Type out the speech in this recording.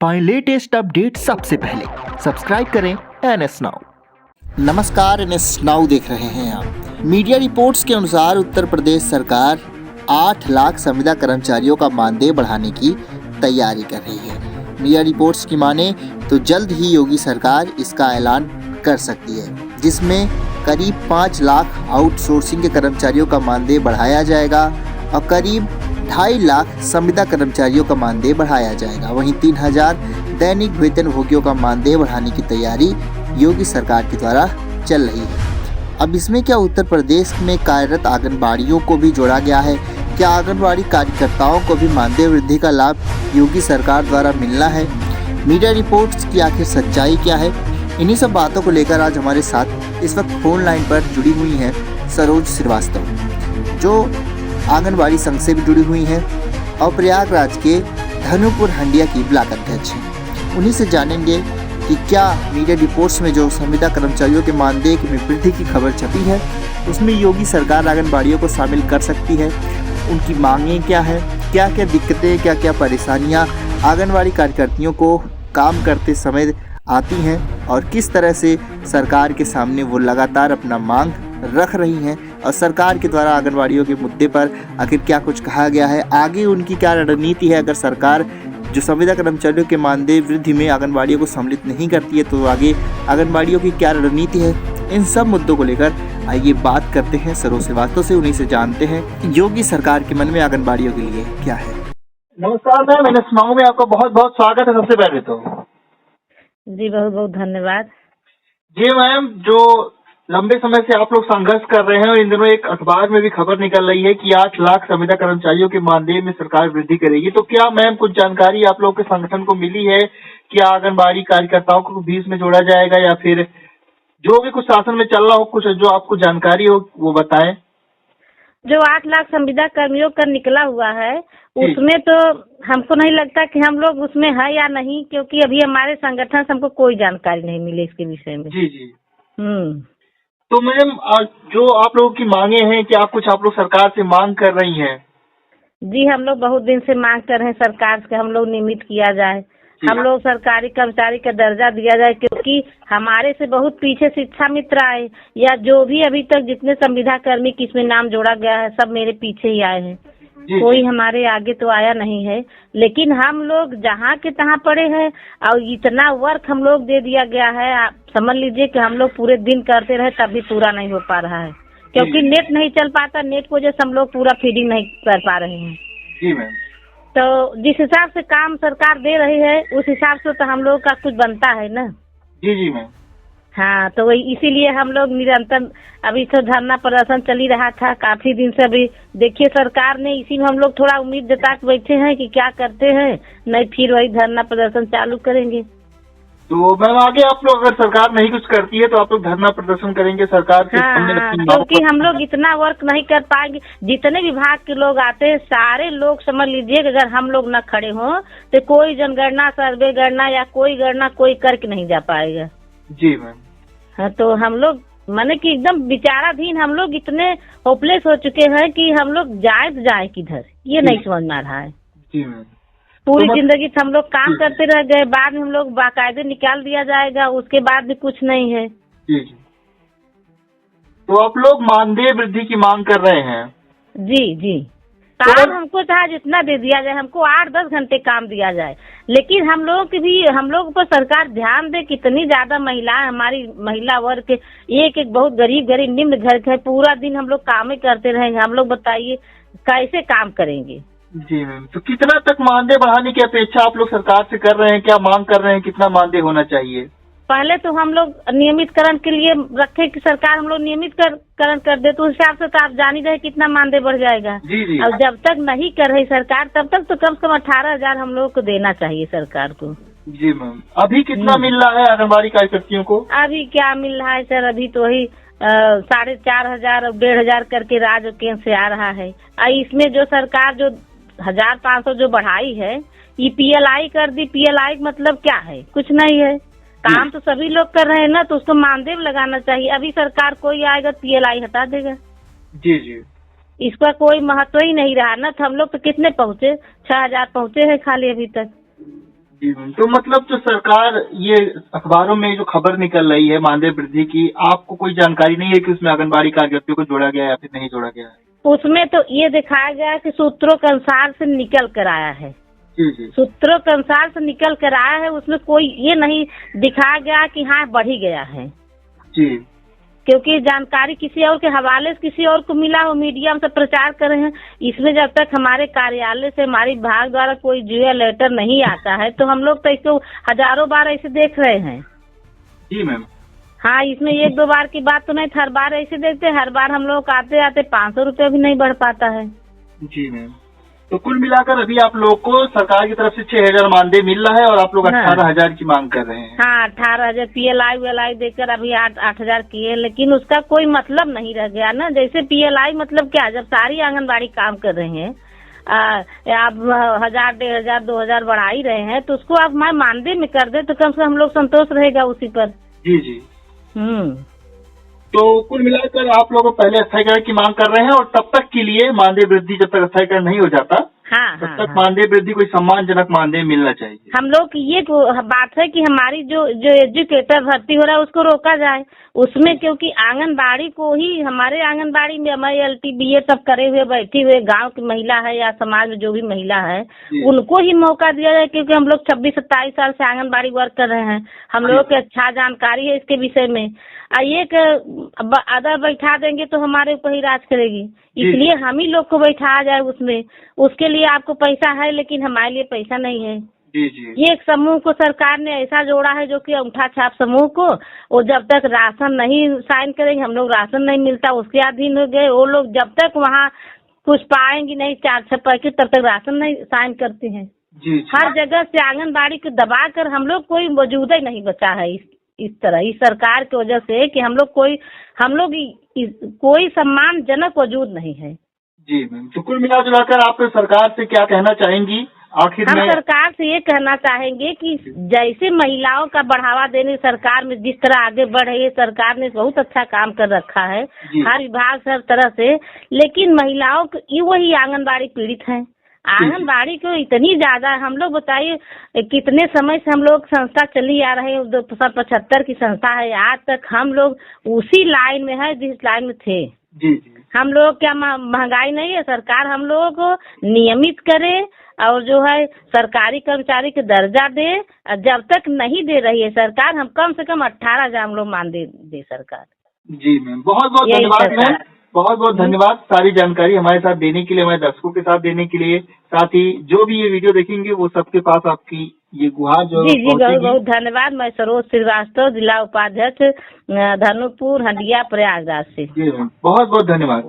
पाएं latest update सबसे पहले। सब्सक्राइब करें NS नाउ। नमस्कार, NS नाउ देख रहे हैं आप। मीडिया रिपोर्ट्स के अनुसार उत्तर प्रदेश सरकार 8 लाख संविदा कर्मचारियों का मानदेय बढ़ाने की तैयारी कर रही है। मीडिया रिपोर्ट्स की माने तो जल्द ही योगी सरकार इसका ऐलान कर सकती है, जिसमें करीब 5 लाख आउटसोर्सिंग के कर्मचारियों का मानदेय बढ़ाया जाएगा और करीब 2.5 लाख संविदा कर्मचारियों का मानदेय बढ़ाया जाएगा। वहीं 3000 दैनिक वेतनभोगियों का मानदेय बढ़ाने की तैयारी योगी सरकार के द्वारा चल रही है। अब इसमें क्या उत्तर प्रदेश में कार्यरत आंगनबाड़ियों को भी जोड़ा गया है? क्या आंगनबाड़ी कार्यकर्ताओं को भी मानदेय वृद्धि का लाभ योगी सरकार द्वारा मिलना है? मीडिया रिपोर्ट्स की आखिर सच्चाई क्या है? इन्हीं सब बातों को लेकर आज हमारे साथ इस वक्त फोन लाइन पर जुड़ी हुई हैं सरोज श्रीवास्तव, जो आंगनबाड़ी संघ से भी जुड़ी हुई हैं और प्रयागराज के धनुपुर हंडिया की ब्लॉक अध्यक्ष हैं। उन्हीं से जानेंगे कि क्या मीडिया रिपोर्ट्स में जो संविदा कर्मचारियों के मानदेय में वृद्धि की खबर छपी है, उसमें योगी सरकार आंगनबाड़ियों को शामिल कर सकती है। उनकी मांगें क्या है, क्या क्या दिक्कतें, क्या क्या परेशानियां आंगनबाड़ी कार्यकर्तियों को काम करते समय आती हैं और किस तरह से सरकार के सामने वो लगातार अपना मांग रख रही हैं और सरकार के द्वारा आंगनबाड़ियों के मुद्दे पर आखिर क्या कुछ कहा गया है, आगे उनकी क्या रणनीति है। अगर सरकार जो संविदा कर्मचारियों के मानदेय वृद्धि में आंगनबाड़ियों को सम्मिलित नहीं करती है तो आगे आंगनबाड़ियों की क्या रणनीति है, इन सब मुद्दों को लेकर आइए बात करते हैं सरोज श्रीवास्तव से। उन्हीं से जानते हैं योगी सरकार के मन में आंगनबाड़ियों के लिए क्या है। नमस्कार मैम, मैंने सुनाऊं में आपका बहुत बहुत स्वागत है। सबसे पहले तो जी बहुत बहुत धन्यवाद। जी मैम, जो लंबे समय से आप लोग संघर्ष कर रहे हैं और इन दिनों एक अखबार में भी खबर निकल रही है कि 8 लाख संविदा कर्मचारियों के मानदेय में सरकार वृद्धि करेगी, तो क्या मैम कुछ जानकारी आप लोग के संगठन को मिली है कि आंगनबाड़ी कार्यकर्ताओं को भी इसमें जोड़ा जाएगा या फिर जो भी कुछ शासन में चल रहा हो, कुछ जो आपको जानकारी हो वो बताएं। जो 8 लाख संविदा कर्मियों का निकला हुआ है उसमें तो हमको नहीं लगता कि हम लोग उसमें है या नहीं, क्योंकि अभी हमारे संगठन से हमको कोई जानकारी नहीं मिली इसके विषय में। जी जी। तो मैम जो आप लोगों की मांगे हैं, क्या कुछ आप लोग सरकार से मांग कर रही हैं? जी हम लोग बहुत दिन से मांग कर रहे हैं सरकार से हम लोग नियमित किया जाए, हम लोग सरकारी कर्मचारी का दर्जा दिया जाए, क्योंकि हमारे से बहुत पीछे शिक्षा मित्र आए या जो भी अभी तक जितने संविदा कर्मी किसमें नाम जोड़ा गया है सब मेरे पीछे ही आए हैं। कोई हमारे आगे तो आया नहीं है, लेकिन हम लोग जहाँ के तहाँ पड़े हैं और इतना वर्क हम लोग दे दिया गया है। आप समझ लीजिए कि हम लोग पूरे दिन करते रहे तब भी पूरा नहीं हो पा रहा है, क्योंकि नेट नहीं चल पाता। नेट की वजह से हम लोग पूरा फीडिंग नहीं कर पा रहे हैं। जी मैम। तो जिस हिसाब से काम सरकार दे रही है उस हिसाब से तो हम लोग का कुछ बनता है ना। जी जी मैम। हाँ, तो वही इसीलिए हम लोग निरंतर अभी तो धरना प्रदर्शन चल ही रहा था काफी दिन से। अभी देखिए सरकार ने इसी में हम लोग थोड़ा उम्मीद जता के बैठे हैं कि क्या करते हैं, नहीं फिर वही धरना प्रदर्शन चालू करेंगे। तो मैम आगे आप लोग अगर सरकार नहीं कुछ करती है तो आप लोग धरना प्रदर्शन करेंगे सरकार के सामने? क्योंकि हम लोग इतना वर्क नहीं कर पाएंगे। जितने विभाग के लोग आते हैं सारे लोग समझ लीजिए कि अगर हम लोग न खड़े हों तो कोई जनगणना, सर्वे गणना या कोई गणना कोई करके नहीं जा पाएगा। जी मैम। हाँ, तो हम लोग माने कि एकदम विचाराधीन हम लोग इतने होपलेस हो चुके हैं कि हम लोग जाए किधर ये नहीं समझ में आ रहा है। जी मैम। पूरी जिंदगी हम लोग काम करते रह गए, बाद में हम लोग बाकायदे निकाल दिया जाएगा, उसके बाद भी कुछ नहीं है। जी जी। तो आप लोग मानदेय वृद्धि की मांग कर रहे हैं? जी जी। काम हमको चाहे जितना दे दिया जाए, हमको 8-10 घंटे काम दिया जाए, लेकिन हम लोग पर सरकार ध्यान दे। कितनी ज्यादा महिलाएं हमारी महिला वर्ग के एक बहुत गरीब निम्न घर के पूरा दिन हम लोग काम ही करते रहेंगे। हम लोग बताइए कैसे काम करेंगे? जी मैम। तो कितना तक मानदेय बढ़ाने की अपेक्षा आप लोग सरकार से कर रहे हैं, क्या मांग कर रहे हैं, कितना मानदेय होना चाहिए? पहले तो हम लोग नियमितकरण के लिए रखे कि सरकार हम लोग नियमितकरण कर दे, तो उस हिसाब से तो आप जान ही रहे कितना मानदेय बढ़ जाएगा। जी जी। और जब तक नहीं कर रही सरकार तब तक तो कम से कम 18,000 हम लोग को देना चाहिए सरकार को। जी मैम। अभी कितना मिल रहा है आंगनबाड़ी कार्यकर्तियों को? अभी क्या मिल रहा है सर, अभी तो वही 4,500 और 1,500 करके राज्य केंद्र से आ रहा है। इसमें जो सरकार जो 1,500 जो बढ़ाई है ये PLI कर दी। PLI मतलब क्या है? कुछ नहीं है। काम तो सभी लोग कर रहे हैं ना, तो उसको मानदेय लगाना चाहिए। अभी सरकार कोई आएगा PLI हटा देगा। जी जी। इसका कोई महत्व ही नहीं रहा ना। तो हम लोग तो कितने पहुँचे, 6,000 पहुँचे हैं खाली अभी तक। जी मैम, तो मतलब जो सरकार ये अखबारों में जो खबर निकल रही है मानदेय वृद्धि की, आपको कोई जानकारी नहीं है कि उसमें आंगनबाड़ी कार्यकर्तियों को जोड़ा गया है या फिर नहीं जोड़ा गया है? उसमें तो ये दिखाया गया है कि सूत्रों के अनुसार से निकल कर आया है। जी जी। सूत्रों के अनुसार से निकल कर आया है, उसमें कोई ये नहीं दिखाया गया कि हाँ बढ़ ही गया है, जी। क्योंकि जानकारी किसी और के हवाले से किसी और को मिला हो, मीडिया में से प्रचार कर रहे हैं। इसमें जब तक हमारे कार्यालय से हमारे विभाग द्वारा कोई जो लेटर नहीं आता है तो हम लोग तो इसको हजारों बार ऐसे देख रहे हैं। जी मैम। हाँ, इसमें एक दो बार की बात तो नहीं, हर बार ऐसे देखते, हर बार हम लोग आते आते 500 रुपये भी नहीं बढ़ पाता है। जी मैम, तो कुल मिलाकर अभी आप लोग को सरकार की तरफ से 6,000 मानदेय मिल रहा है और आप लोग 18,000 की मांग कर रहे हैं। हाँ, 18,000 PLI वेलाई देकर अभी 8,000 किए, लेकिन उसका कोई मतलब नहीं रह गया ना। जैसे PLI मतलब क्या, जब सारी आंगनबाड़ी काम कर रहे हैं, आप 1,000, 1,500, 2,000 बढ़ा ही रहे हैं, तो उसको आप मानदेय में कर दे तो कम से कम हम लोग संतोष रहेगा उसी पर। जी जी। तो कुल मिलाकर आप लोग पहले स्थायीकरण की मांग कर रहे हैं और तब तक के लिए मानदेय वृद्धि जब तक स्थायीकरण नहीं हो जाता, हाँ, तब हाँ, तक हाँ। मानदेय वृद्धि कोई सम्मानजनक मानदेय मिलना चाहिए। हम लोग की ये बात है कि हमारी जो एजुकेटर भर्ती हो रहा है उसको रोका जाए उसमें, क्योंकि आंगनबाड़ी को ही, हमारे आंगनबाड़ी में हमारे LT BA सब करे हुए बैठी हुए गांव की महिला है या समाज में जो भी महिला है उनको ही मौका दिया जाए, क्योंकि हम लोग 26-27 साल से आंगनबाड़ी वर्क कर रहे हैं, हम लोगों को अच्छा जानकारी है इसके विषय में। एक अदर बैठा देंगे तो हमारे ऊपर ही राज करेगी, इसलिए हम ही लोग को बैठाया जाए उसमें। उसके लिए आपको पैसा है लेकिन हमारे लिए पैसा नहीं है। जी जी। ये एक समूह को सरकार ने ऐसा जोड़ा है जो कि अंगूठा छाप समूह को, वो जब तक राशन नहीं साइन करेंगे, हम लोग राशन नहीं मिलता उसके अधीन हो गए। वो लोग जब तक वहाँ कुछ पाएंगी नहीं 4-6 पैकेट, तब तक राशन नहीं साइन करते हैं। जी। हर जगह से आंगनबाड़ी को दबा कर हम लोग कोई मौजूदा ही नहीं बचा है इस तरह, इस सरकार की वजह से कि हम लोग कोई सम्मानजनक वजूद नहीं है। जी मैम, तो कुल मिलाकर आप सरकार से क्या कहना चाहेंगी आखिर में? हम सरकार से ये कहना चाहेंगे कि जैसे महिलाओं का बढ़ावा देने सरकार में जिस तरह आगे बढ़ रही है, सरकार ने बहुत अच्छा काम कर रखा है हर विभाग से, हर तरह से, लेकिन महिलाओं को वही आंगनबाड़ी पीड़ित है। आंगनबाड़ी को इतनी ज्यादा, हम लोग बताइए कितने समय से हम लोग संस्था चली आ रहे हैं, 275 की संस्था है, आज तक हम लोग उसी लाइन में है जिस लाइन में थे। जी जी। हम लोग क्या महंगाई नहीं है, सरकार हम लोगों को नियमित करे और जो है सरकारी कर्मचारी के दर्जा दे। जब तक नहीं दे रही है सरकार, हम कम से कम 18,000 हम लोग मानदेय दे सरकार। जी मैम, बहुत बहुत धन्यवाद मैम, बहुत बहुत धन्यवाद सारी जानकारी हमारे साथ देने के लिए, हमारे दर्शकों के साथ देने के लिए। साथ ही जो भी ये वीडियो देखेंगे वो सबके पास आपकी ये गुहार जो जी बहुत बहुत धन्यवाद। मैं सरोज श्रीवास्तव, जिला उपाध्यक्ष, धनुपुर, हंडिया, प्रयागराज से। जी मैम, बहुत बहुत धन्यवाद।